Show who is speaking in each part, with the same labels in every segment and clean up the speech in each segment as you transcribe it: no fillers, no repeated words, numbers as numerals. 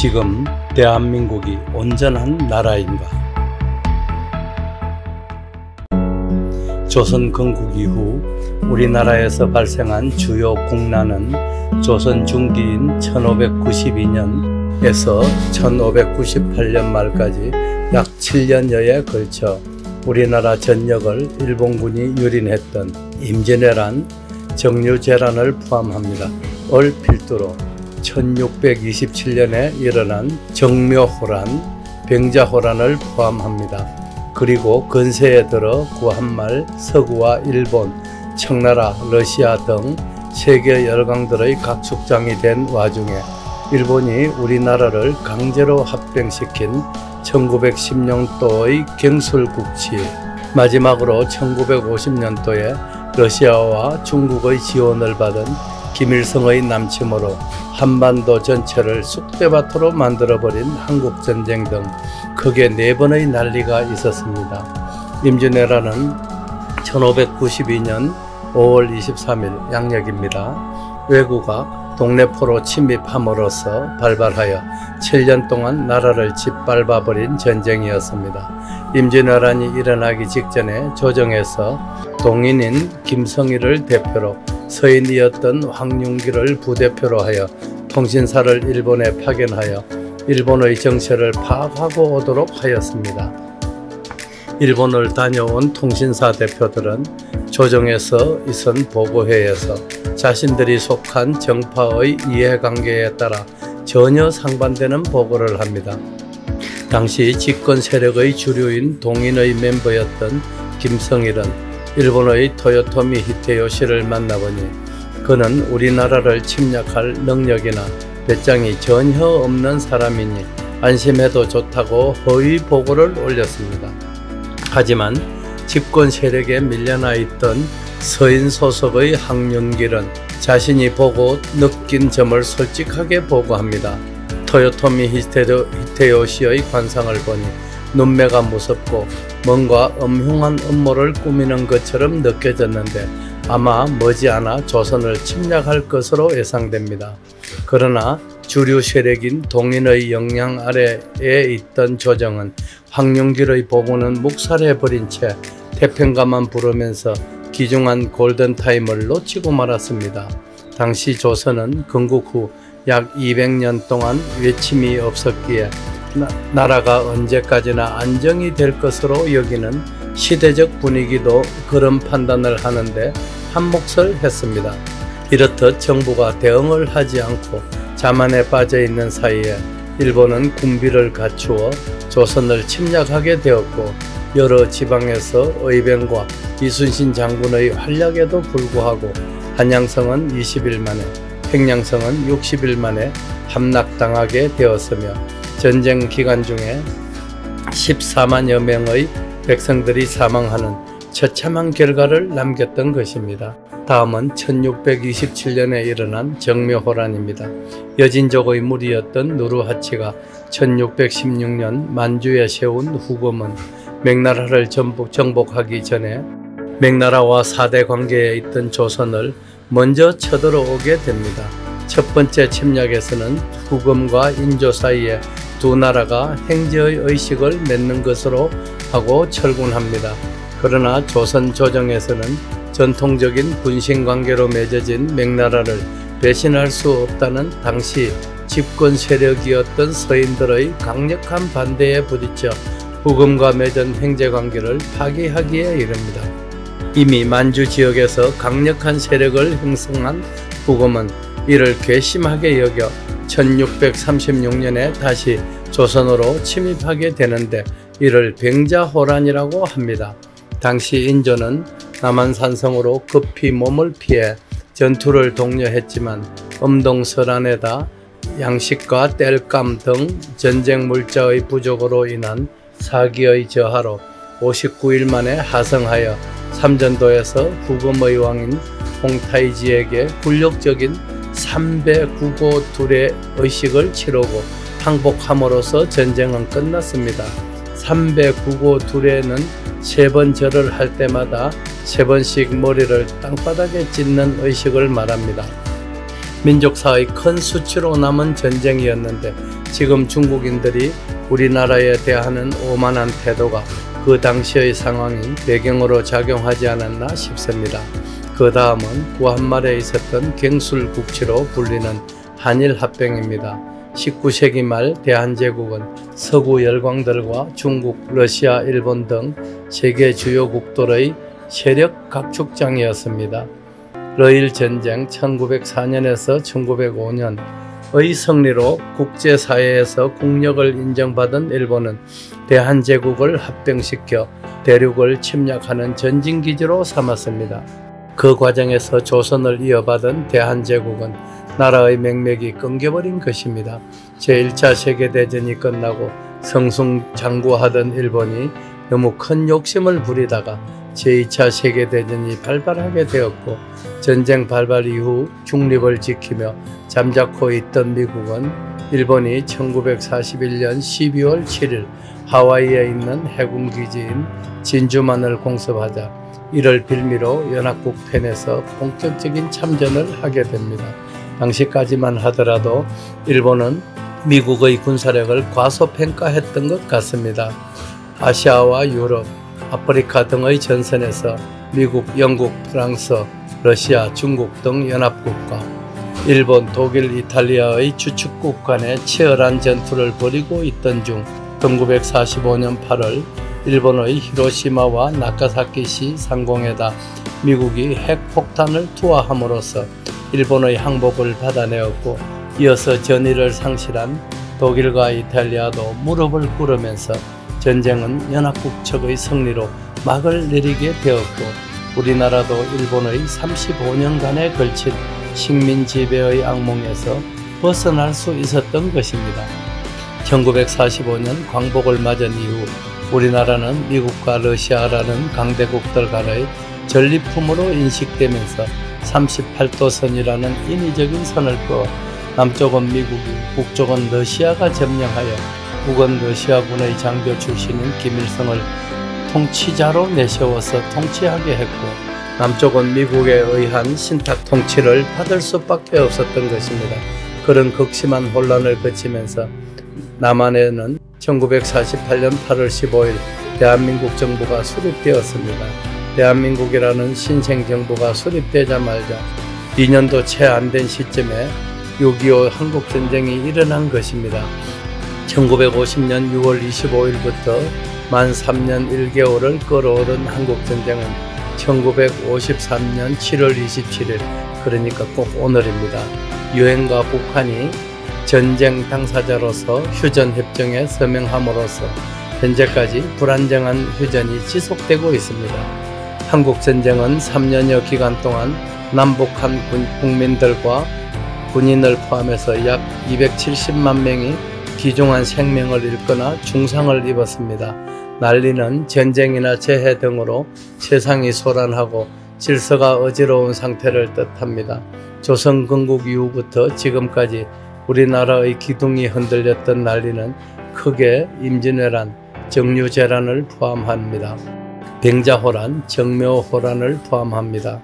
Speaker 1: 지금 대한민국이 온전한 나라인가? 조선 건국 이후 우리나라에서 발생한 주요 국난은 조선 중기인 1592년에서 1598년 말까지 약 7년여에 걸쳐 우리나라 전역을 일본군이 유린했던 임진왜란, 정유재란을 포함합니다. 얼필두로 1627년에 일어난 정묘호란, 병자호란을 포함합니다. 그리고 근세에 들어 구한말, 서구와 일본, 청나라, 러시아 등 세계 열강들의 각축장이 된 와중에 일본이 우리나라를 강제로 합병시킨 1910년도의 경술국치, 마지막으로 1950년도에 러시아와 중국의 지원을 받은 김일성의 남침으로 한반도 전체를 쑥대밭으로 만들어버린 한국전쟁 등 크게 4번의 난리가 있었습니다. 임진왜란은 1592년 5월 23일 양력입니다. 외국가 동래포로 침입함으로써 발발하여 7년 동안 나라를 짓밟아버린 전쟁이었습니다. 임진왜란이 일어나기 직전에 조정에서 동인인 김성일을 대표로 서인이었던 황융기를 부대표로 하여 통신사를 일본에 파견하여 일본의 정세를 파악하고 오도록 하였습니다. 일본을 다녀온 통신사 대표들은 조정에서 있은 보고회에서 자신들이 속한 정파의 이해관계에 따라 전혀 상반되는 보고를 합니다. 당시 집권 세력의 주류인 동인의 멤버였던 김성일은 일본의 토요토미 히데요시를 만나보니 그는 우리나라를 침략할 능력이나 배짱이 전혀 없는 사람이니 안심해도 좋다고 허위 보고를 올렸습니다. 하지만 집권 세력에 밀려나 있던 서인 소속의 황윤길은 자신이 보고 느낀 점을 솔직하게 보고합니다. 토요토미 히데요시의 관상을 보니 눈매가 무섭고 뭔가 음흉한 음모를 꾸미는 것처럼 느껴졌는데 아마 머지않아 조선을 침략할 것으로 예상됩니다. 그러나 주류 세력인 동인의 영향 아래에 있던 조정은 황윤길의 보고는 묵살해버린 채 태평가만 부르면서 귀중한 골든타임을 놓치고 말았습니다. 당시 조선은 건국 후 약 200년 동안 외침이 없었기에 나라가 언제까지나 안정이 될 것으로 여기는 시대적 분위기도 그런 판단을 하는데 한몫을 했습니다. 이렇듯 정부가 대응을 하지 않고 자만에 빠져 있는 사이에 일본은 군비를 갖추어 조선을 침략하게 되었고 여러 지방에서 의병과 이순신 장군의 활약에도 불구하고 한양성은 20일 만에, 평양성은 60일 만에 함락당하게 되었으며 전쟁 기간 중에 14만여 명의 백성들이 사망하는 처참한 결과를 남겼던 것입니다. 다음은 1627년에 일어난 정묘호란입니다. 여진족의 무리였던 누르하치가 1616년 만주에 세운 후금은 명나라를 정복하기 전에 명나라와 사대 관계에 있던 조선을 먼저 쳐들어오게 됩니다. 첫 번째 침략에서는 후금과 인조 사이에 두 나라가 행제의 의식을 맺는 것으로 하고 철군합니다. 그러나 조선 조정에서는 전통적인 군신관계로 맺어진 명나라를 배신할 수 없다는 당시 집권 세력이었던 서인들의 강력한 반대에 부딪혀 후금과 맺은 행제관계를 파기하기에 이릅니다. 이미 만주 지역에서 강력한 세력을 형성한 후금은 이를 괘씸하게 여겨 1636년에 다시 조선으로 침입하게 되는데 이를 병자호란이라고 합니다. 당시 인조는 남한산성으로 급히 몸을 피해 전투를 독려했지만 엄동설안에다 양식과 땔감 등 전쟁 물자의 부족으로 인한 사기의 저하로 59일 만에 하성하여 삼전도에서 후금의 왕인 홍타이지에게 굴욕적인 삼배구고 둘의 의식을 치르고 항복함으로써 전쟁은 끝났습니다. 삼배구고 둘에는 3번 절을 할 때마다 3번씩 머리를 땅바닥에 찢는 의식을 말합니다. 민족사의 큰 수치로 남은 전쟁이었는데 지금 중국인들이 우리나라에 대하는 오만한 태도가 그 당시의 상황이 배경으로 작용하지 않았나 싶습니다. 그 다음은 구한말에 있었던 갱술국치로 불리는 한일합병입니다. 19세기 말 대한제국은 서구 열강들과 중국, 러시아, 일본 등 세계 주요 국들의 세력 각축장이었습니다. 러일전쟁 1904년에서 1905년의 승리로 국제사회에서 국력을 인정받은 일본은 대한제국을 합병시켜 대륙을 침략하는 전진기지로 삼았습니다. 그 과정에서 조선을 이어받은 대한제국은 나라의 맥맥이 끊겨버린 것입니다. 제1차 세계대전이 끝나고 승승장구하던 일본이 너무 큰 욕심을 부리다가 제2차 세계대전이 발발하게 되었고, 전쟁 발발 이후 중립을 지키며 잠자코 있던 미국은 일본이 1941년 12월 7일 하와이에 있는 해군기지인 진주만을 공습하자 이를 빌미로 연합국 편에서 본격적인 참전을 하게 됩니다. 당시까지만 하더라도 일본은 미국의 군사력을 과소평가했던 것 같습니다. 아시아와 유럽, 아프리카 등의 전선에서 미국, 영국, 프랑스, 러시아, 중국 등 연합국과 일본, 독일, 이탈리아의 주축국 간의 치열한 전투를 벌이고 있던 중 1945년 8월 일본의 히로시마와 나가사키시 상공에다 미국이 핵폭탄을 투하함으로써 일본의 항복을 받아내었고, 이어서 전의를 상실한 독일과 이탈리아도 무릎을 꿇으면서 전쟁은 연합국 측의 승리로 막을 내리게 되었고, 우리나라도 일본의 35년간에 걸친 식민 지배의 악몽에서 벗어날 수 있었던 것입니다. 1945년 광복을 맞은 이후 우리나라는 미국과 러시아라는 강대국들 간의 전리품으로 인식되면서 38도선이라는 인위적인 선을 그어 남쪽은 미국이, 북쪽은 러시아가 점령하여 북은 러시아군의 장교 출신인 김일성을 통치자로 내세워서 통치하게 했고, 남쪽은 미국에 의한 신탁 통치를 받을 수밖에 없었던 것입니다. 그런 극심한 혼란을 거치면서 남한에는 1948년 8월 15일 대한민국 정부가 수립되었습니다. 대한민국이라는 신생정부가 수립되자마자 2년도 채 안 된 시점에 6.25 한국전쟁이 일어난 것입니다. 1950년 6월 25일부터 만 3년 1개월을 끌어오른 한국전쟁은 1953년 7월 27일, 그러니까 꼭 오늘입니다. 유엔과 북한이 전쟁 당사자로서 휴전협정에 서명함으로써 현재까지 불안정한 휴전이 지속되고 있습니다. 한국전쟁은 3년여 기간 동안 남북한 국민들과 군인을 포함해서 약 270만 명이 귀중한 생명을 잃거나 중상을 입었습니다. 난리는 전쟁이나 재해 등으로 세상이 소란하고 질서가 어지러운 상태를 뜻합니다. 조선 건국 이후부터 지금까지 우리나라의 기둥이 흔들렸던 난리는 크게 임진왜란, 정유재란을 포함합니다. 병자호란, 정묘호란을 포함합니다.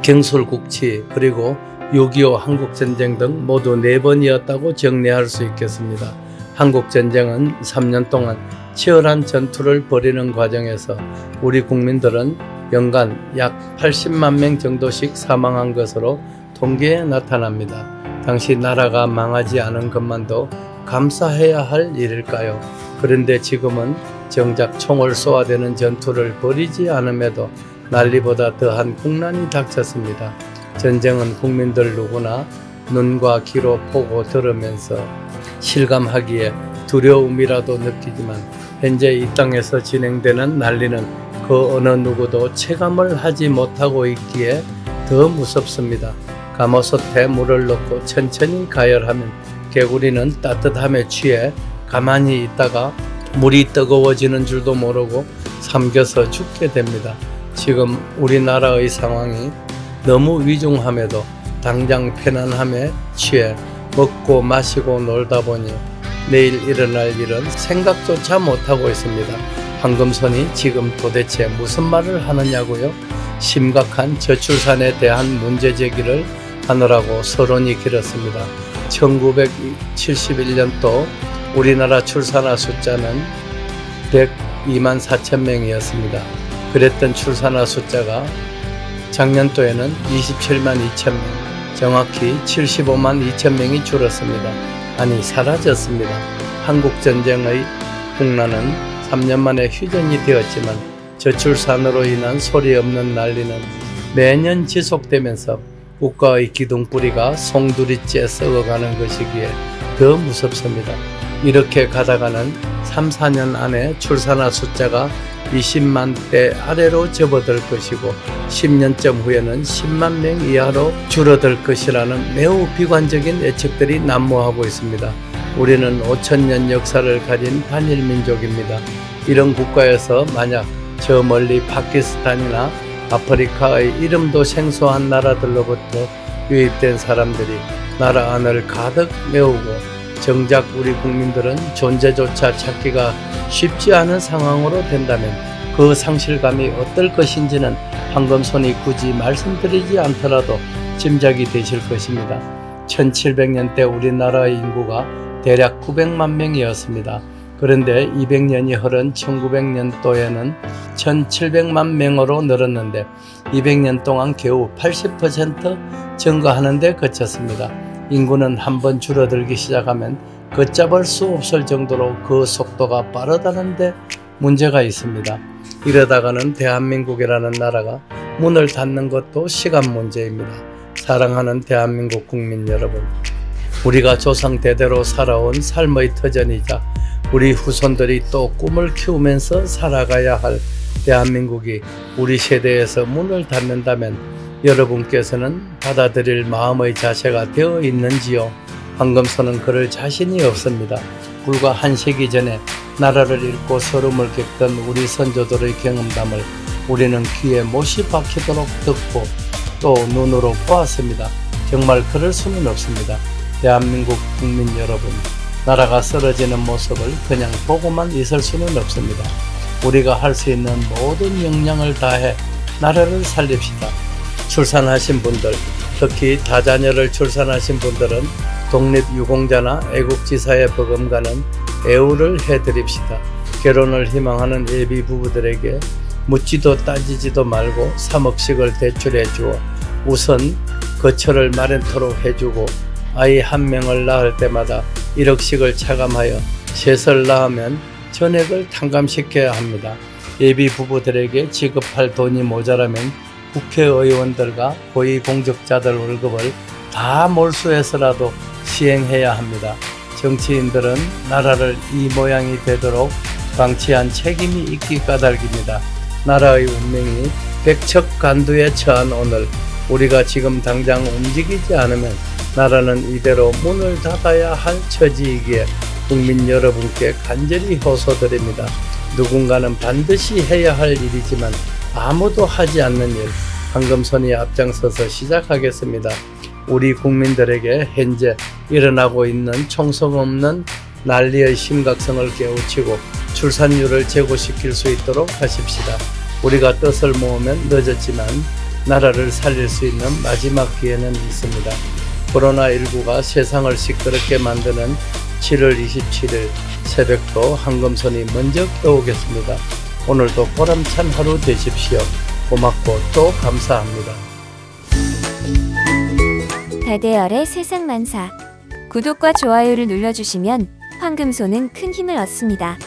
Speaker 1: 경술국치, 그리고 6.25 한국전쟁 등 모두 4번이었다고 정리할 수 있겠습니다. 한국전쟁은 3년 동안 치열한 전투를 벌이는 과정에서 우리 국민들은 연간 약 80만 명 정도씩 사망한 것으로 통계에 나타납니다. 당시 나라가 망하지 않은 것만도 감사해야 할 일일까요? 그런데 지금은 정작 총을 쏘아대는 전투를 벌이지 않음에도 난리보다 더한 국난이 닥쳤습니다. 전쟁은 국민들 누구나 눈과 귀로 보고 들으면서 실감하기에 두려움이라도 느끼지만, 현재 이 땅에서 진행되는 난리는 그 어느 누구도 체감을 하지 못하고 있기에 더 무섭습니다. 가마솥에 물을 넣고 천천히 가열하면 개구리는 따뜻함에 취해 가만히 있다가 물이 뜨거워지는 줄도 모르고 삼켜서 죽게 됩니다. 지금 우리나라의 상황이 너무 위중함에도 당장 편안함에 취해 먹고 마시고 놀다 보니 내일 일어날 일은 생각조차 못하고 있습니다. 황금손이 지금 도대체 무슨 말을 하느냐고요? 심각한 저출산에 대한 문제 제기를 하느라고 서론이 길었습니다. 1971년도 우리나라 출산아 숫자는 102만 4천 명이었습니다. 그랬던 출산아 숫자가 작년도에는 27만 2천 명, 정확히 75만 2천 명이 줄었습니다. 아니, 사라졌습니다. 한국전쟁의 국난은 3년 만에 휴전이 되었지만 저출산으로 인한 소리 없는 난리는 매년 지속되면서 국가의 기둥뿌리가 송두리째 썩어가는 것이기에 더 무섭습니다. 이렇게 가다가는 3, 4년 안에 출산아 숫자가 20만대 아래로 접어들 것이고 10년쯤 후에는 10만 명 이하로 줄어들 것이라는 매우 비관적인 예측들이 난무하고 있습니다. 우리는 5천년 역사를 가진 단일민족입니다. 이런 국가에서 만약 저 멀리 파키스탄이나 아프리카의 이름도 생소한 나라들로부터 유입된 사람들이 나라 안을 가득 메우고 정작 우리 국민들은 존재조차 찾기가 쉽지 않은 상황으로 된다면 그 상실감이 어떨 것인지는 황금손이 굳이 말씀드리지 않더라도 짐작이 되실 것입니다. 1700년대 우리나라의 인구가 대략 900만 명이었습니다. 그런데 200년이 흐른 1900년도에는 1700만 명으로 늘었는데 200년 동안 겨우 80% 증가하는 데 그쳤습니다. 인구는 한번 줄어들기 시작하면 걷잡을 수 없을 정도로 그 속도가 빠르다는데 문제가 있습니다. 이러다가는 대한민국이라는 나라가 문을 닫는 것도 시간 문제입니다. 사랑하는 대한민국 국민 여러분, 우리가 조상 대대로 살아온 삶의 터전이자 우리 후손들이 또 꿈을 키우면서 살아가야 할 대한민국이 우리 세대에서 문을 닫는다면 여러분께서는 받아들일 마음의 자세가 되어 있는지요? 황금손은 그럴 자신이 없습니다. 불과 한 세기 전에 나라를 잃고 서름을 겪던 우리 선조들의 경험담을 우리는 귀에 못이 박히도록 듣고 또 눈으로 보았습니다. 정말 그럴 수는 없습니다. 대한민국 국민 여러분, 나라가 쓰러지는 모습을 그냥 보고만 있을 수는 없습니다. 우리가 할 수 있는 모든 역량을 다해 나라를 살립시다. 출산하신 분들, 특히 다자녀를 출산하신 분들은 독립유공자나 애국지사에 버금가는 애우를 해드립시다. 결혼을 희망하는 예비 부부들에게 묻지도 따지지도 말고 3억씩을 대출해 주어 우선 거처를 마련토록 해주고 아이 한 명을 낳을 때마다 1억씩을 차감하여 셋을 낳으면 전액을 탕감시켜야 합니다. 예비 부부들에게 지급할 돈이 모자라면 국회의원들과 고위공직자들 월급을 다 몰수해서라도 시행해야 합니다. 정치인들은 나라를 이 모양이 되도록 방치한 책임이 있기 까닭입니다. 나라의 운명이 백척간두에 처한 오늘 우리가 지금 당장 움직이지 않으면 나라는 이대로 문을 닫아야 할 처지이기에 국민 여러분께 간절히 호소드립니다. 누군가는 반드시 해야 할 일이지만 아무도 하지 않는 일, 황금손이 앞장서서 시작하겠습니다. 우리 국민들에게 현재 일어나고 있는 총성 없는 난리의 심각성을 깨우치고 출산율을 제고시킬 수 있도록 하십시다. 우리가 뜻을 모으면 늦었지만 나라를 살릴 수 있는 마지막 기회는 있습니다. 코로나19가 세상을 시끄럽게 만드는 7월 27일 새벽도 황금손이 먼저 깨우겠습니다. 오늘도 보람찬 하루 되십시오. 고맙고 또 감사합니다.
Speaker 2: 달대열의 세상만사. 구독과 좋아요를 눌러주시면 황금손은 큰 힘을 얻습니다.